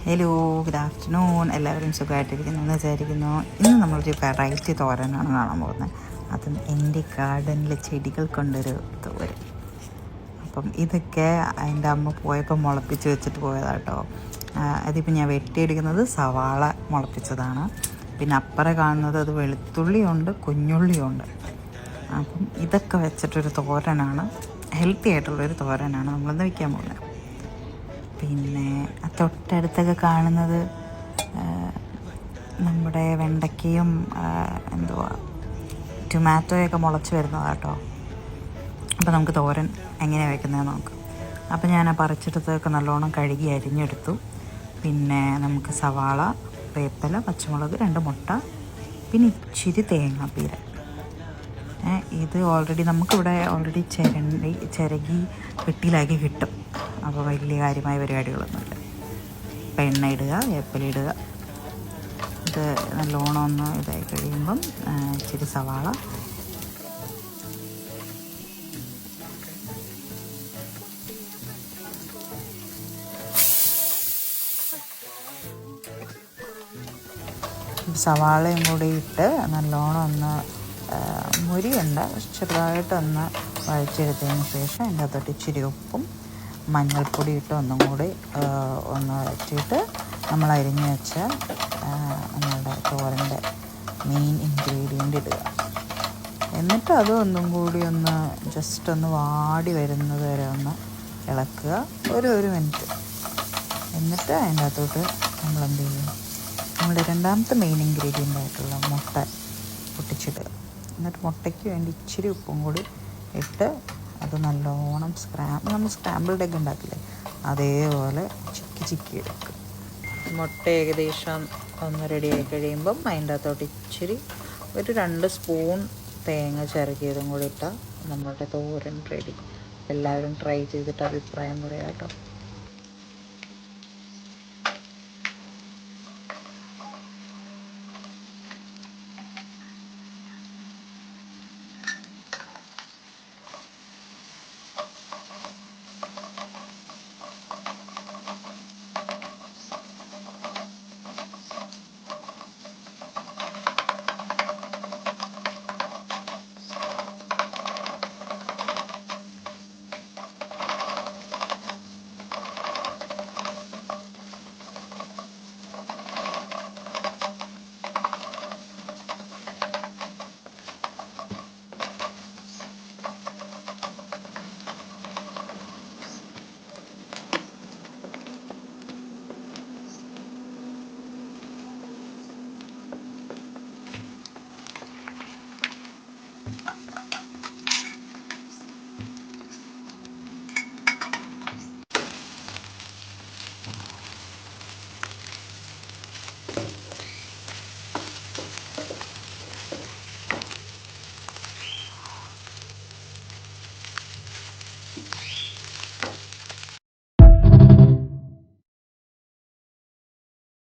Hello, good afternoon. എല്ലാവരും സുഖമായിട്ടിരിക്കുന്നു എന്ന് വിചാരിക്കുന്നു. ഇന്ന് നമ്മളൊരു വെറൈറ്റി തോരനാണ് കാണാൻ പോകുന്നത്. അതും എൻ്റെ ഗാർഡനിലെ ചെടികൾ കൊണ്ടൊരു തോരൻ. അപ്പം ഇതൊക്കെ എൻ്റെ അമ്മ പോയപ്പോൾ മുളപ്പിച്ച് വെച്ചിട്ട് പോയതാട്ടോ. അതിപ്പോൾ ഞാൻ വെട്ടിയെടുക്കുന്നത് സവാള മുളപ്പിച്ചതാണ്. പിന്നെ അപ്പുറം കാണുന്നത് അത് വെളുത്തുള്ളിയുണ്ട്, കുഞ്ഞുള്ളിയുണ്ട്. അപ്പം ഇതൊക്കെ വെച്ചിട്ടൊരു തോരനാണ്, ഹെൽത്തി ആയിട്ടുള്ളൊരു തോരനാണ് നമ്മളിന്ന് വയ്ക്കാൻ പോകുന്നത്. പിന്നെ തൊട്ടടുത്തൊക്കെ കാണുന്നത് നമ്മുടെ വെണ്ടയ്ക്കയും ടൊമാറ്റോയൊക്കെ മുളച്ച് വരുന്നതാട്ടോ. അപ്പോൾ നമുക്ക് തോരൻ എങ്ങനെയാണ് വയ്ക്കുന്നത് നോക്കാം. അപ്പോൾ ഞാൻ ആ പറിച്ചെടുത്തൊക്കെ നല്ലോണം കഴുകി അരിഞ്ഞെടുത്തു. പിന്നെ നമുക്ക് സവാള, വേപ്പില, പച്ചമുളക്, 2 മുട്ട, പിന്നെ ഇച്ചിരി തേങ്ങാപ്പീര. ഇത് നമുക്കിവിടെ ഓൾറെഡി ചിരകി വെട്ടിയിലാക്കി കിട്ടും. അപ്പോൾ വലിയ കാര്യമായ പരിപാടികളൊന്നുമില്ല. അപ്പം എണ്ണ ഇടുക, വേപ്പില ഇടുക. ഇത് നല്ലോണം ഒന്ന് ഇതായി കഴിയുമ്പം ഇച്ചിരി സവാള, സവാളയും കൂടി ഇട്ട് നല്ലോണം ഒന്ന് മുരിയുണ്ട ചെറുതായിട്ടൊന്ന് വഴച്ചെടുത്തതിന് ശേഷം അതിൻ്റെ അകത്തോട്ട് ഇച്ചിരി ഉപ്പും മഞ്ഞൾപ്പൊടി ഇട്ട് ഒന്നും കൂടി ഒന്ന് വഴറ്റിയിട്ട് നമ്മൾ അരിഞ്ഞ് വെച്ച നമ്മളുടെ തോരൻ്റെ മെയിൻ ഇൻഗ്രീഡിയൻ്റ് ഇടുക. എന്നിട്ട് അത് ഒന്നും കൂടി ഒന്ന് ജസ്റ്റ് ഒന്ന് വാടി വരുന്നത് വരെ ഒന്ന് ഇളക്കുക, ഒരു മിനിറ്റ്. എന്നിട്ട് അതിൻ്റെ അകത്തോട്ട് നമ്മൾ എന്ത് ചെയ്യും, നമ്മുടെ രണ്ടാമത്തെ മെയിൻ ഇൻഗ്രീഡിയൻ്റ് ആയിട്ടുള്ള മുട്ട പൊട്ടിച്ചിടുക. എന്നിട്ട് മുട്ടയ്ക്ക് വേണ്ടി ഇച്ചിരി ഉപ്പും കൂടി ഇട്ട് അത് നല്ലോണം നമ്മൾ സ്ക്രാമ്പിൾഡ് എഗ്ഗ് ഉണ്ടാക്കില്ലേ, അതേപോലെ ചിക്കി എടുക്കുക. മുട്ട ഏകദേശം ഒന്ന് റെഡിയായി കഴിയുമ്പം അതിൻ്റെ അകത്തോട്ട് ഇച്ചിരി 2 സ്പൂൺ തേങ്ങ ചിരകിയതും കൂടി ഇട്ടാൽ നമ്മളുടെ തോരൻ റെഡി. എല്ലാവരും ട്രൈ ചെയ്തിട്ട് അഭിപ്രായം പറയാം കേട്ടോ.